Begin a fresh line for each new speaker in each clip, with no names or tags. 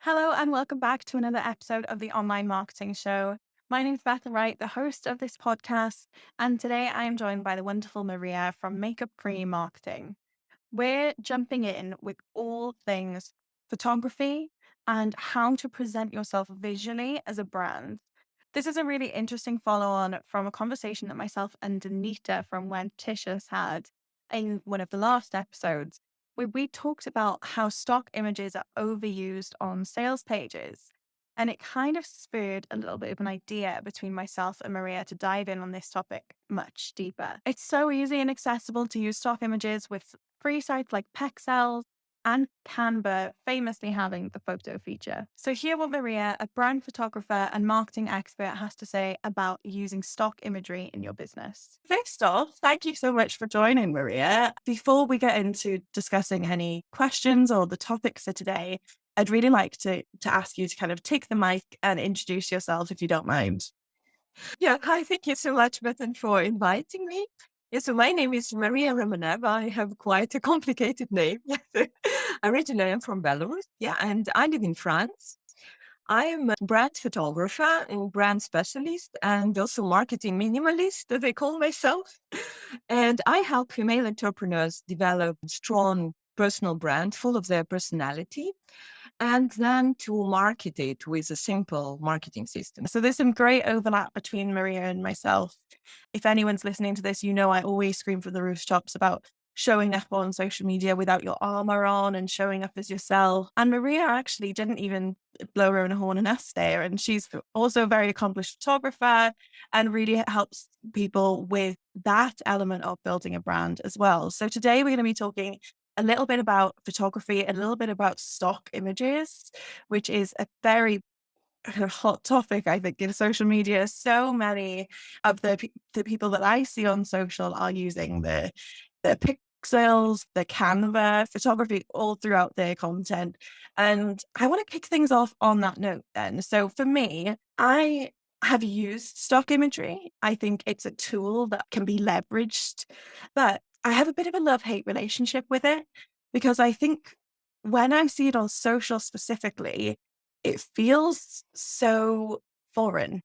Hello and welcome back to another episode of the Online Marketing Show. My name is Bethan Wright, the host of this podcast, and today I am joined by the wonderful Maria from Makeup Cream Marketing. We're jumping in with all things photography and how to present yourself visually as a brand. This is a really interesting follow on from a conversation that myself and Anita from When Tishas had in one of the last episodes, where we talked about how stock images are overused on sales pages. And it kind of spurred a little bit of an idea between myself and Maria to dive in on this topic much deeper. It's so easy and accessible to use stock images with free sites like Pexels and Canva famously having the photo feature. So hear what Maria, a brand photographer and marketing expert, has to say about using stock imagery in your business. First off, thank you so much for joining, Maria. Before we get into discussing any questions or the topics for today, I'd really like to ask you to kind of take the mic and introduce yourself if you don't mind.
Yeah, hi, thank you so much, Bethan, for inviting me. Yeah, so my name is Maria Romaneva. I have quite a complicated name. Originally, I'm from Belarus, yeah, and I live in France. I'm a brand photographer and brand specialist and also marketing minimalist, as I call myself. And I help female entrepreneurs develop strong personal brand full of their personality and then to market it with a simple marketing system.
So there's some great overlap between Maria and myself. If anyone's listening to this, you know I always scream from the rooftops about showing up on social media without your armor on and showing up as yourself. And Maria actually didn't even blow her own horn and us there. And she's also a very accomplished photographer and really helps people with that element of building a brand as well. So today we're going to be talking a little bit about photography, a little bit about stock images, which is a very hot topic, I think, in social media. So many of the people that I see on social are using the pixels, the Canva, photography all throughout their content. And I want to kick things off on that note then. So for me, I have used stock imagery. I think it's a tool that can be leveraged, but I have a bit of a love-hate relationship with it because I think when I see it on social specifically, it feels so foreign.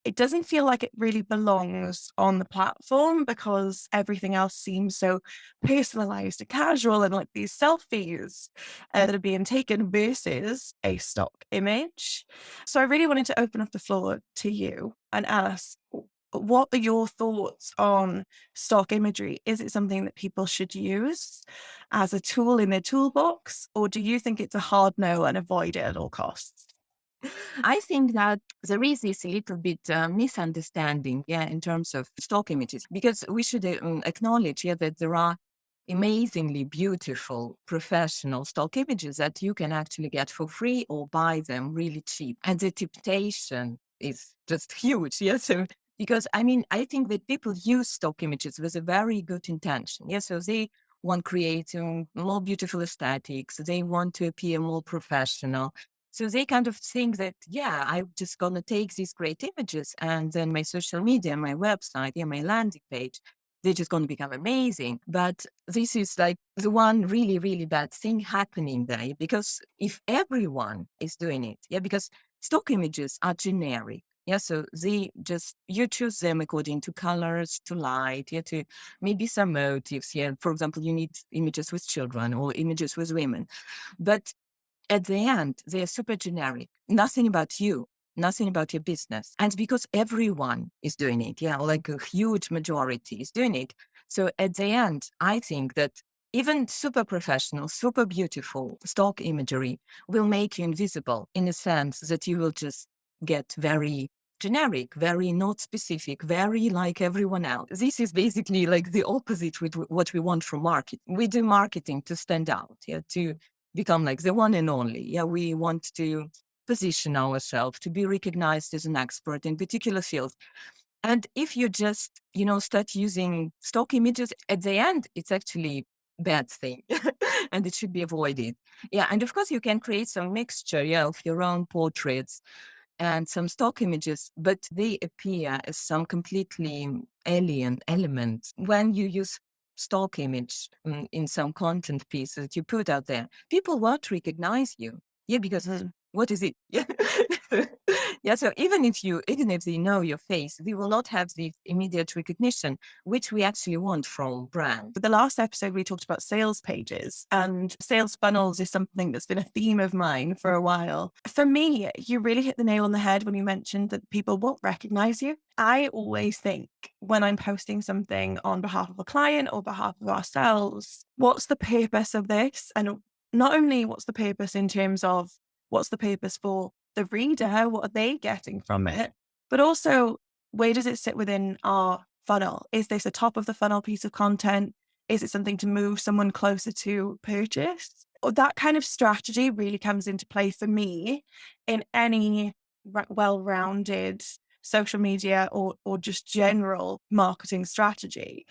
It doesn't feel like it really belongs on the platform because everything else seems so personalized and casual and like these selfies that are being taken versus a stock image. So I really wanted to open up the floor to you and ask, what are your thoughts on stock imagery? Is it something that people should use as a tool in their toolbox, or do you think it's a hard no and avoid it at all costs?
I think that there is this little bit misunderstanding, yeah, in terms of stock images, because we should acknowledge, yeah, that there are amazingly beautiful professional stock images that you can actually get for free or buy them really cheap. And the temptation is just huge, yeah. So, because I mean, I think that people use stock images with a very good intention, yeah. So they want creating more beautiful aesthetics, they want to appear more professional. So they kind of think that, yeah, I'm just going to take these great images and then my social media, my website, yeah, my landing page, they're just going to become amazing. But this is like the one really, really bad thing happening there because if everyone is doing it, yeah, because stock images are generic. Yeah, so they just, you choose them according to colors, to light, yeah, to maybe some motives. Yeah, for example, you need images with children or images with women. But at the end, they are super generic. Nothing about you, nothing about your business. And because everyone is doing it, yeah, like a huge majority is doing it. So at the end, I think that even super professional, super beautiful stock imagery will make you invisible in a sense that you will just get very generic, very not specific, very like everyone else. This is basically like the opposite with what we want from market. We do marketing to stand out, yeah, to become like the one and only. Yeah, we want to position ourselves to be recognized as an expert in particular field. And if you just, start using stock images at the end, it's actually bad thing and it should be avoided. Yeah. And of course you can create some mixture, yeah, of your own portraits and some stock images, but they appear as some completely alien element. When you use stock image in some content piece that you put out there, people won't recognize you. Yeah, because what is it? Yeah. Yeah. So even if they know your face, they will not have the immediate recognition, which we actually want from brand.
But the last episode, we talked about sales pages, and sales funnels is something that's been a theme of mine for a while. For me, you really hit the nail on the head when you mentioned that people won't recognize you. I always think when I'm posting something on behalf of a client or behalf of ourselves, what's the purpose of this? And not only what's the purpose in terms of what's the purpose for the reader, what are they getting from it? But also, where does it sit within our funnel? Is this a top of the funnel piece of content? Is it something to move someone closer to purchase? Or that kind of strategy really comes into play for me in any well-rounded social media or just general marketing strategy.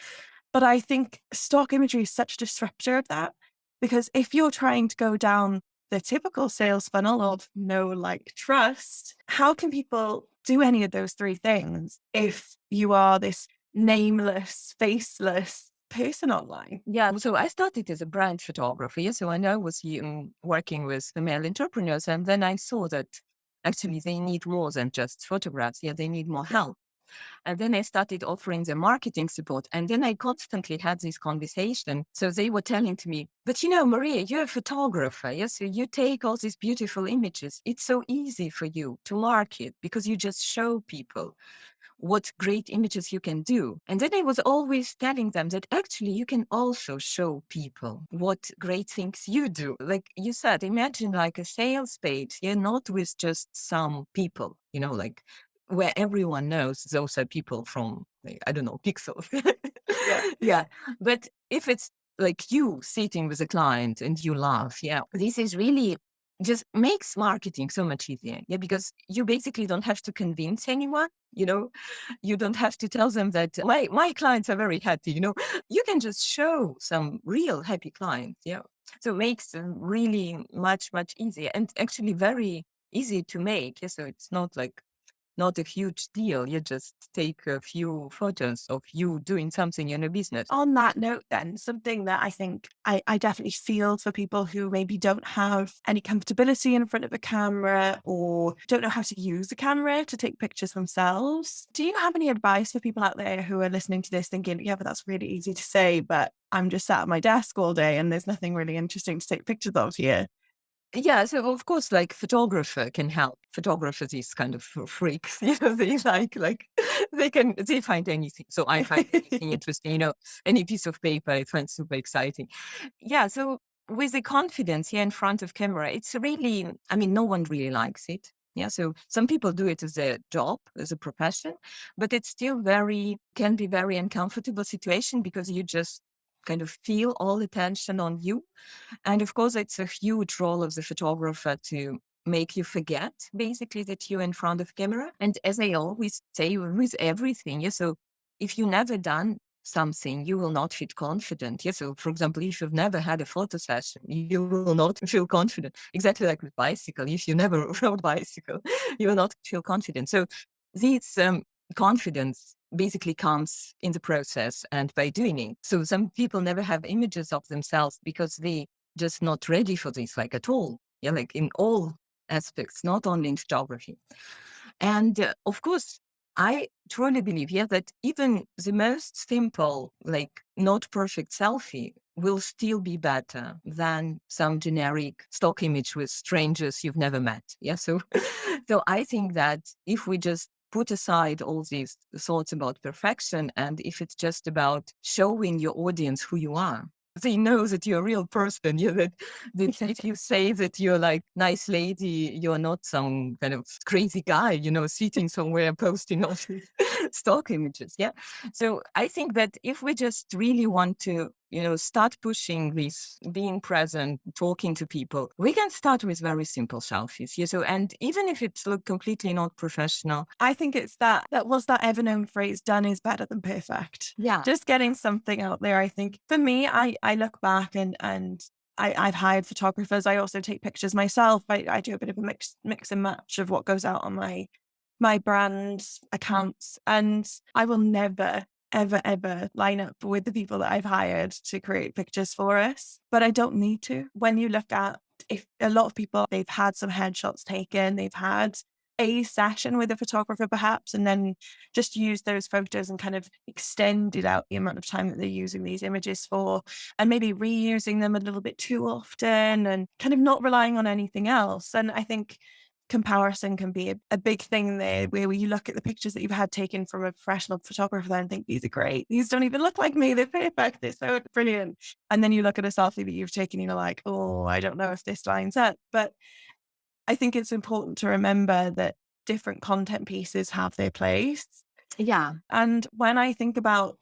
But I think stock imagery is such a disruptor of that, because if you're trying to go down the typical sales funnel of know, like, trust, how can people do any of those three things if you are this nameless, faceless person online?
Yeah, so I started as a brand photographer. Yeah, so I was working with female entrepreneurs, and then I saw that actually they need more than just photographs. Yeah, they need more help. And then I started offering them marketing support. And then I constantly had this conversation. So they were telling to me, but Maria, you're a photographer. Yes, so you take all these beautiful images. It's so easy for you to market because you just show people what great images you can do. And then I was always telling them that actually you can also show people what great things you do. Like you said, imagine like a sales page, yeah, not with just some people, like where everyone knows those are people from, like, I don't know, pixels.
Yeah.
Yeah. But if it's like you sitting with a client and you laugh, yeah, this is really just makes marketing so much easier. Yeah, because you basically don't have to convince anyone, you don't have to tell them that my clients are very happy, you can just show some real happy clients. Yeah. So it makes them really much, much easier and actually very easy to make. Yeah. So it's not a huge deal. You just take a few photos of you doing something in a business.
On that note, then, something that I think I definitely feel for people who maybe don't have any comfortability in front of a camera or don't know how to use a camera to take pictures themselves. Do you have any advice for people out there who are listening to this thinking, yeah, but that's really easy to say, but I'm just sat at my desk all day and there's nothing really interesting to take pictures of here?
Yeah, so of course, like photographer can help. Photographers is kind of freaks, they they find anything. So I find anything interesting, any piece of paper, I find super exciting. Yeah, so with the confidence here in front of camera, it's really, I mean, no one really likes it. Yeah, so some people do it as a job, as a profession, but it's still can be very uncomfortable situation because you just kind of feel all the tension on you. And of course, it's a huge role of the photographer to make you forget basically that you're in front of camera. And as I always say with everything, yeah, so if you never done something, you will not feel confident. Yeah. So for example, if you've never had a photo session, you will not feel confident. Exactly like with bicycle. If you never rode bicycle, you will not feel confident. So this confidence basically comes in the process and by doing it. So some people never have images of themselves because they just not ready for this, like at all. Yeah, like in all aspects, not only in photography. And of course, I truly believe, yeah, that even the most simple, like not perfect selfie will still be better than some generic stock image with strangers you've never met. Yeah. So, so I think that if we just put aside all these thoughts about perfection, and if it's just about showing your audience who you are, they know that you're a real person. Yeah, that if you say that you're like nice lady, you're not some kind of crazy guy, sitting somewhere posting all these stock images. Yeah. So I think that if we just really want to, start pushing this, being present, talking to people, we can start with very simple selfies. Yeah. So, and even if it's look completely not professional,
I think it's that was that ever known phrase, done is better than perfect.
yeah,
Just getting something out there. I think for me, I look back and I've hired photographers. I also take pictures myself. I do a bit of a mix and match of what goes out on my brand accounts. And I will never, ever, ever line up with the people that I've hired to create pictures for us. But I don't need to. When you look at if a lot of people, they've had some headshots taken, they've had a session with a photographer perhaps, and then just use those photos and kind of extended out the amount of time that they're using these images for, and maybe reusing them a little bit too often and kind of not relying on anything else. And I think comparison can be a big thing there, where you look at the pictures that you've had taken from a professional photographer and think, these are great. These don't even look like me. They're perfect. They're so brilliant. And then you look at a selfie that you've taken and you're like, oh, I don't know if this lines up. But I think it's important to remember that different content pieces have their place.
Yeah.
And when I think about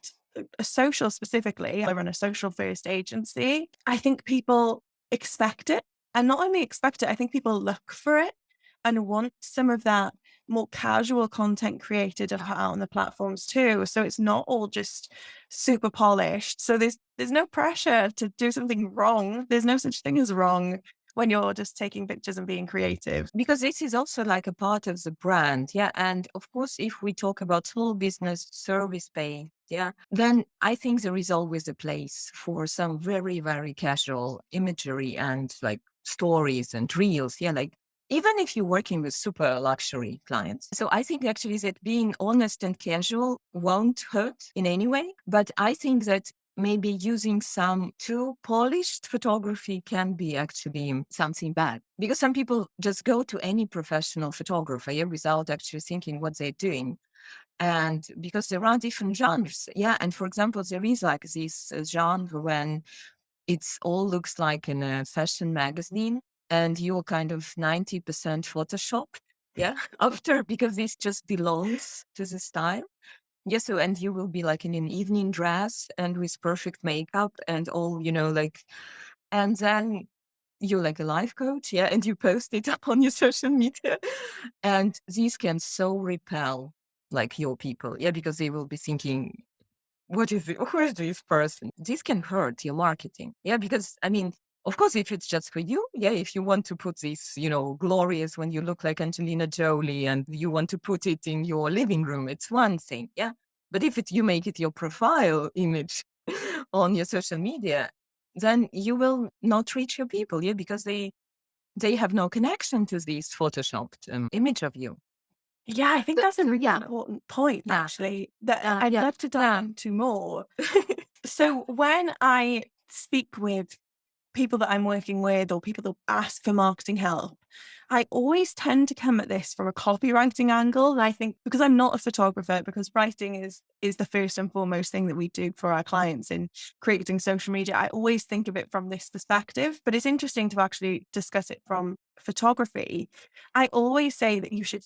a social specifically, I run a social first agency. I think people expect it. And not only expect it, I think people look for it and want some of that more casual content created out on the platforms too. So it's not all just super polished. So there's no pressure to do something wrong. There's no such thing as wrong when you're just taking pictures and being creative.
Because this is also like a part of the brand. Yeah. And of course, if we talk about small business service based, yeah, then I think there is always a place for some very, very casual imagery and like stories and reels. Yeah. Like even if you're working with super luxury clients. So I think actually that being honest and casual won't hurt in any way. But I think that maybe using some too polished photography can be actually something bad, because some people just go to any professional photographer, yeah, without actually thinking what they're doing. And because there are different genres, yeah. And for example, there is like this genre when it's all looks like in a fashion magazine and you're kind of 90% Photoshop, yeah, after, because this just belongs to the style. Yes, so and you will be like in an evening dress and with perfect makeup and all, like, and then you're like a life coach, yeah, and you post it up on your social media, and these can so repel like your people, yeah, because they will be thinking, what is it? Who is this person? This can hurt your marketing. Yeah, because I mean, of course, if it's just for you, yeah, if you want to put this, glorious when you look like Angelina Jolie and you want to put it in your living room, it's one thing. Yeah. But if you make it your profile image on your social media, then you will not reach your people. Yeah. Because they have no connection to this photoshopped image of you.
Yeah, I think
So,
that's a really
yeah.
important point,
Yeah.
actually, that I'd
Yeah.
love to dive
Yeah.
into more. So when I speak with people that I'm working with or people that ask for marketing help, I always tend to come at this from a copywriting angle. And I think because I'm not a photographer, because writing is the first and foremost thing that we do for our clients in creating social media, I always think of it from this perspective. But it's interesting to actually discuss it from photography. I always say that you should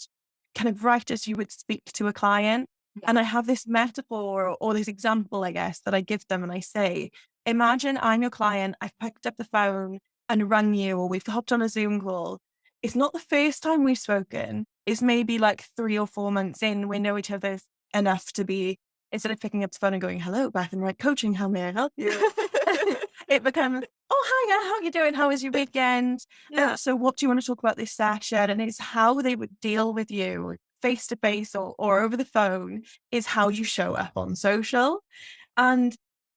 kind of write as you would speak to a client.
Yeah.
And I have this metaphor or this example, I guess, that I give them and I say, imagine I'm your client, I've picked up the phone and rung you, or we've hopped on a Zoom call. It's not the first time we've spoken. It's maybe like 3 or 4 months in, we know each other enough to be, instead of picking up the phone and going, hello, Bethan and Maryia coaching, how may I help you? It becomes, oh, hiya, how you doing? How was your weekend?
Yeah.
So what do you want to talk about this session? And it's how they would deal with you face to face or over the phone is how you show up on social. And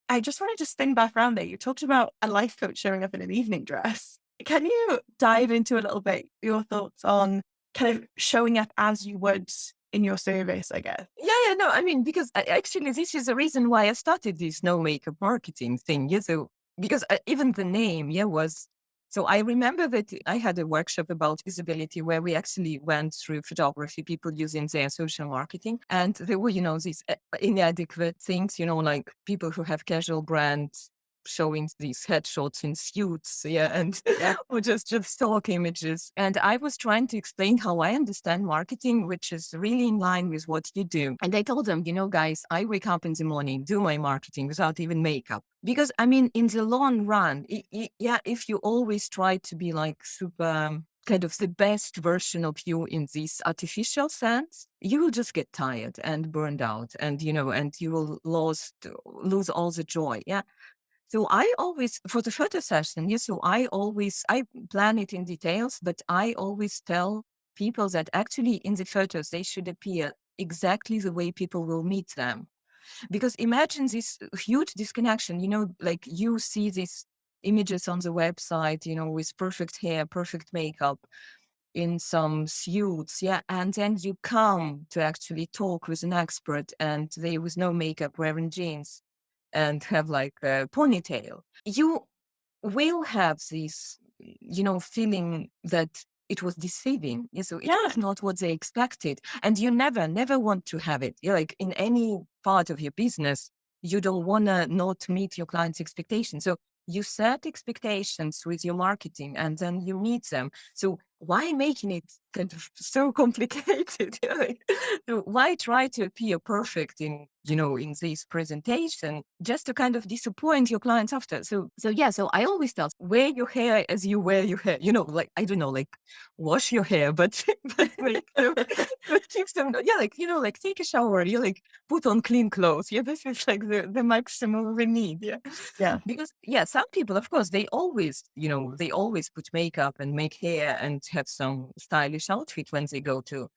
I just wanted to spin back around there. You talked about a life coach showing up in an evening dress. Can you dive into a little bit your thoughts on kind of showing up as you would in your service, I guess?
Yeah, no, I mean, because actually, this is the reason why I started this no makeup marketing thing. Yeah, so because even the name, yeah, was. So I remember that I had a workshop about visibility where we actually went through photography, people using their social marketing, and there were, these inadequate things, like people who have casual brands showing these headshots in suits, yeah, and or just stock images. And I was trying to explain how I understand marketing, which is really in line with what you do. And I told them, guys, I wake up in the morning, do my marketing without even makeup. Because I mean, in the long run, yeah, if you always try to be like super kind of the best version of you in this artificial sense, you will just get tired and burned out, and and you will lose all the joy. Yeah. So I always, for the photo session, yes, so I plan it in details, but I always tell people that actually in the photos, they should appear exactly the way people will meet them. Because imagine this huge disconnection, like you see this images on the website, with perfect hair, perfect makeup, in some suits, yeah, and then you come to actually talk with an expert, and they with no makeup, wearing jeans, and have like a ponytail. You will have this, feeling that it was deceiving. Yeah, so it
Yeah.
was not what they expected. And you never want to have it. Yeah, like in any part of your business, you don't want to not meet your client's expectations. So you set expectations with your marketing and then you meet them. So why making it kind of so complicated? Yeah, like, so why try to appear perfect in this presentation just to kind of disappoint your clients after? So yeah, so I always tell, wear your hair as you wear your hair. Like I don't know, like wash your hair, but but like but keep them, yeah, like take a shower, you like put on clean clothes. Yeah, this is like the maximum we need. Yeah.
Yeah.
Because yeah, some people, of course, they always put makeup and make hair and have some stylish outfit when they go to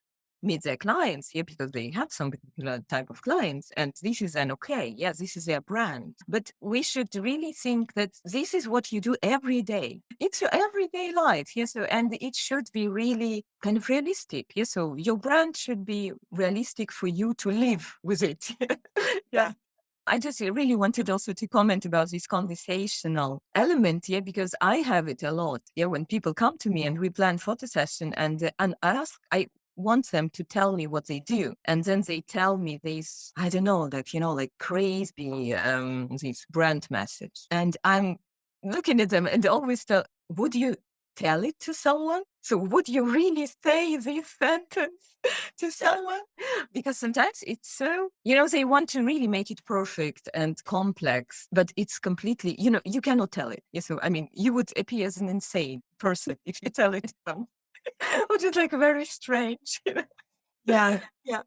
meet their clients here, because they have some particular type of clients, and this is an okay. Yeah, this is their brand. But we should really think that this is what you do every day. It's your everyday life. Yes, and it should be really kind of realistic. Yes, so your brand should be realistic for you to live with it. Yeah.
Yeah.
I just really wanted also to comment about this conversational element, yeah, because I have it a lot. Yeah, when people come to me and we plan photo session, and I want them to tell me what they do, and then they tell me this, I don't know, like crazy this brand message, and I'm looking at them and always tell, would you tell it to someone? So would you really say this sentence to someone? Because sometimes it's so, they want to really make it perfect and complex, but it's completely, you cannot tell it. Yeah, so, I mean, you would appear as an insane person if you tell it to them, which is like very strange.
Yeah.
Yeah.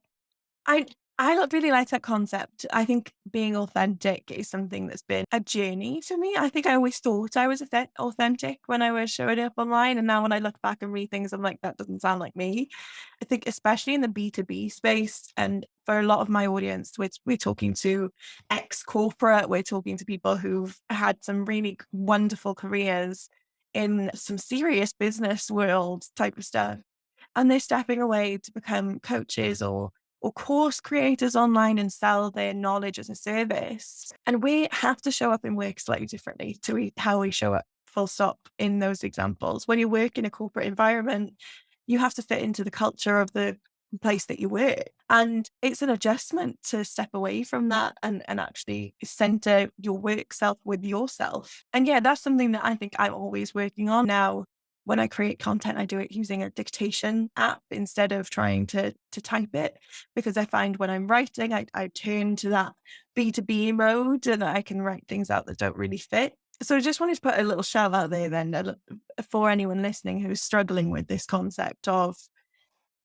I really like that concept. I think being authentic is something that's been a journey for me. I think I always thought I was authentic when I was showing up online, and now when I look back and read things, I'm like, that doesn't sound like me. I think especially in the B2B space, and for a lot of my audience, we're talking to ex-corporate, we're talking to people who've had some really wonderful careers in some serious business world type of stuff, and they're stepping away to become coaches or course creators online and sell their knowledge as a service. And we have to show up in work slightly differently to how we show up, full stop, in those examples. When you work in a corporate environment, you have to fit into the culture of the place that you work. And it's an adjustment to step away from that and actually center your work self with yourself. And yeah, that's something that I think I'm always working on now. When I create content, I do it using a dictation app instead of trying to type it, because I find when I'm writing, I turn to that B2B mode and I can write things out that don't really fit. So I just wanted to put a little shout out there then for anyone listening who's struggling with this concept of,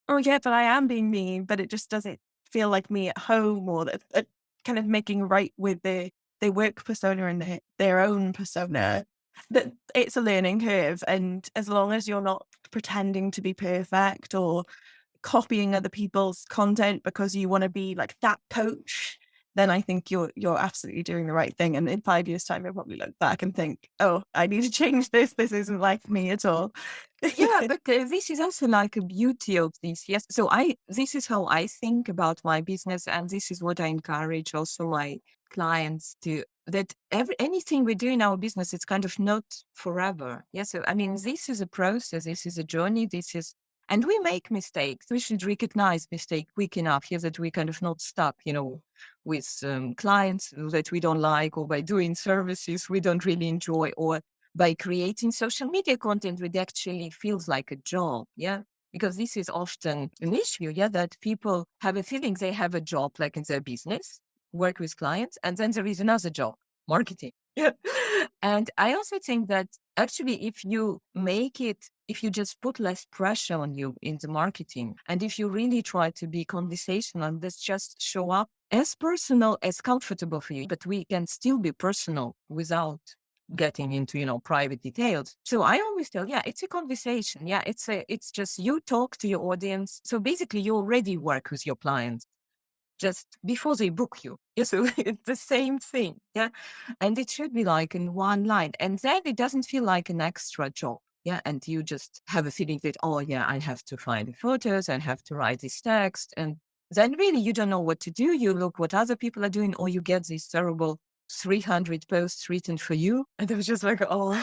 oh yeah, but I am being me, but it just doesn't feel like me at home, or that kind of making right with their work persona and their own persona. That it's a learning curve, and as long as you're not pretending to be perfect or copying other people's content because you want to be like that coach, then I think you're absolutely doing the right thing. And in 5 years' time, you'll probably look back and think, oh, I need to change this. This isn't like me at all.
Yeah, but this is also like a beauty of this. Yes. So this is how I think about my business. And this is what I encourage also my clients to, that anything we do in our business, it's kind of not forever. Yes. So, I mean, this is a process. This is a journey. And we make mistakes. We should recognize mistake quick enough here that we kind of not stuck, with clients that we don't like, or by doing services we don't really enjoy, or by creating social media content which actually feels like a job. Yeah. Because this is often an issue. Yeah. That people have a feeling they have a job, like in their business, work with clients, and then there is another job, marketing. Yeah. And I also think that actually, if you just put less pressure on you in the marketing, and if you really try to be conversational and just show up as personal as comfortable for you, but we can still be personal without getting into private details. So I always tell, yeah, it's a conversation. Yeah, it's just you talk to your audience. So basically you already work with your clients. just before they book you. Yeah, so it's the same thing. Yeah. And it should be like in one line. And then it doesn't feel like an extra job. Yeah. And you just have a feeling that, oh, yeah, I have to find the photos, I have to write this text. And then really you don't know what to do. You look what other people are doing, or you get these terrible 300 posts written for you. And it was just like, oh,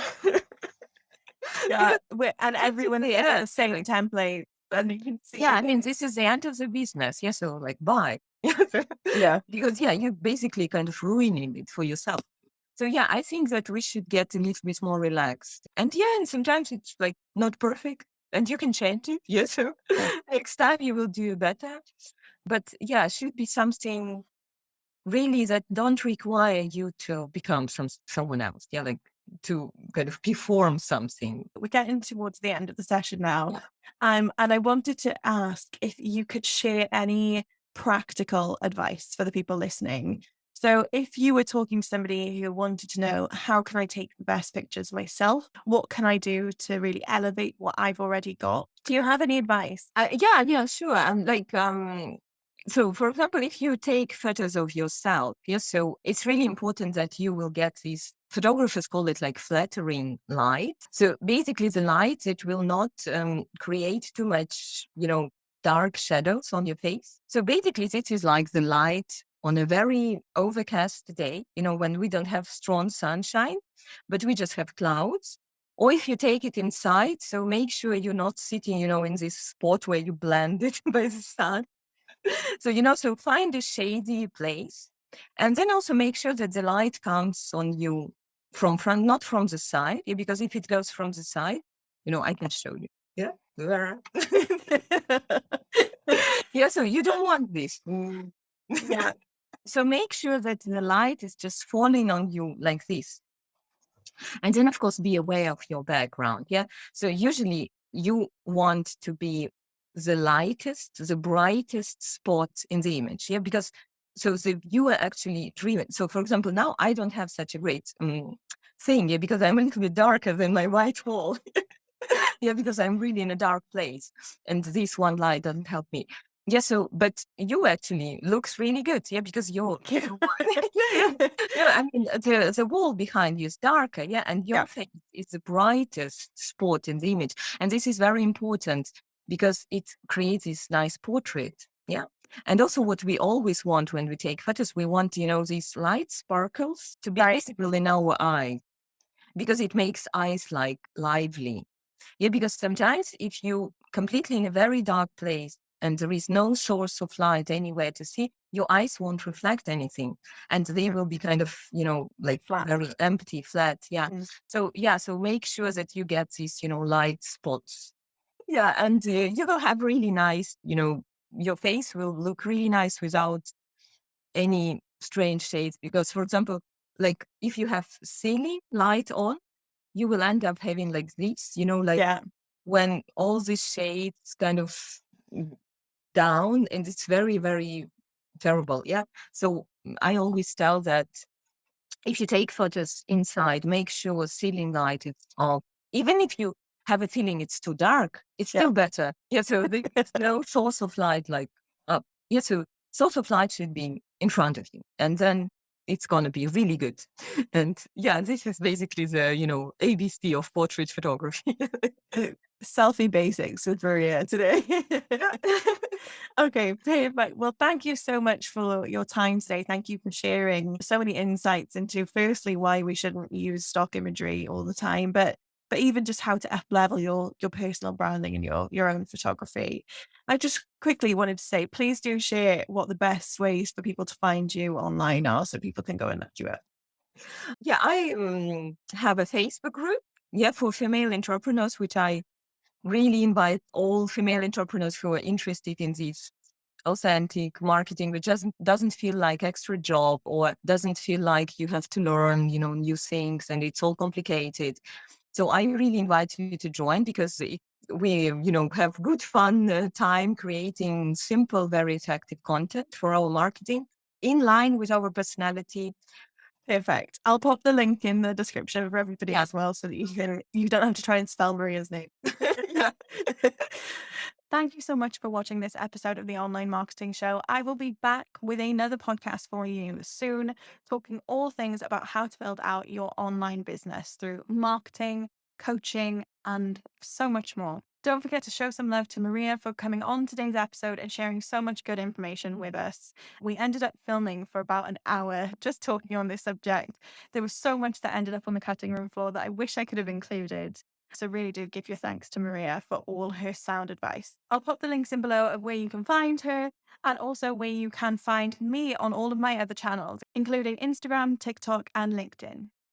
Yeah,
because
and everyone is
yeah,
the same template, and you can see.
yeah, I mean, this is the end of the business. Yeah, so like, bye.
Yeah.
Because yeah, you're basically kind of ruining it for yourself. So yeah, I think that we should get a little bit more relaxed. And yeah, and sometimes it's like not perfect and you can change it. Yeah, so
Yeah.
next time you will do better. But yeah, it should be something really that don't require you to become someone else. Yeah, like to kind of perform something.
We're getting towards the end of the session now.
Yeah.
And I wanted to ask if you could share any practical advice for the people listening. So if you were talking to somebody who wanted to know, how can I take the best pictures myself? What can I do to really elevate what I've already got? Do you have any advice?
Yeah, yeah, sure. So for example, if you take photos of yourself, yes, so it's really important that you will get these photographers call it like flattering light. So basically the light, it will not create too much, dark shadows on your face. So basically this is like the light on a very overcast day, when we don't have strong sunshine, but we just have clouds. Or if you take it inside, so make sure you're not sitting, in this spot where you blended by the sun. So find a shady place. And then also make sure that the light comes on you from front, not from the side. Yeah, because if it goes from the side, I can show you. Yeah. There. Yeah, so you don't want this. Yeah. So make sure that the light is just falling on you like this. And then, of course, be aware of your background. Yeah. So usually you want to be the lightest, the brightest spot in the image. Yeah. Because so the viewer actually dream it. So, for example, now I don't have such a great thing. Yeah. Because I'm a little bit darker than my white wall. Yeah. Because I'm really in a dark place. And this one light doesn't help me. Yeah, so but you actually looks really good, yeah, because you're yeah, yeah, yeah. I mean, the wall behind you is darker, yeah, and your
Yeah.
face is the brightest spot in the image, and this is very important because it creates this nice portrait, yeah. And also, what we always want when we take photos, we want these light sparkles to be
Right.
visible in our eye because it makes eyes like lively. Yeah, because sometimes if you completely in a very dark place and there is no source of light anywhere to see, your eyes won't reflect anything and they will be kind of, like
Flat.
very empty, flat. Yeah.
Mm.
So, yeah, so make sure that you get these, light spots. Yeah. And you will have really nice, your face will look really nice without any strange shades. Because, for example, like if you have ceiling light on, you will end up having like this, like
Yeah.
when all these shades kind of mm, down and it's very, very terrible. Yeah. So I always tell that if you take photos inside, make sure ceiling light is off. Even if you have a feeling it's too dark, it's
Yeah.
still better. Yeah. So there's no source of light like up. Yeah. So source of light should be in front of you. And then it's going to be really good. And yeah, this is basically the, ABC of portrait photography.
Selfie basics with Maria today. Okay, perfect. Well, thank you so much for your time today. Thank you for sharing so many insights into firstly why we shouldn't use stock imagery all the time, but even just how to up level your personal branding and your own photography. I just quickly wanted to say, please do share what the best ways for people to find you online are so people can go and look you up.
Yeah, I have a Facebook group, yeah, for female entrepreneurs, which I really invite all female entrepreneurs who are interested in this authentic marketing, which doesn't feel like extra job or doesn't feel like you have to learn, new things and it's all complicated. So I really invite you to join because we, have good fun time creating simple, very effective content for our marketing in line with our personality.
Perfect. I'll pop the link in the description for everybody
Yeah.
as well so that you don't have to try and spell Maria's name.
Yeah.
Thank you so much for watching this episode of the Online Marketing Show. I will be back with another podcast for you soon, talking all things about how to build out your online business through marketing, coaching, and so much more. Don't forget to show some love to Maryia for coming on today's episode and sharing so much good information with us. We ended up filming for about an hour just talking on this subject. There was so much that ended up on the cutting room floor that I wish I could have included. So really do give your thanks to Maryia for all her sound advice. I'll pop the links in below of where you can find her and also where you can find me on all of my other channels, including Instagram, TikTok, and LinkedIn.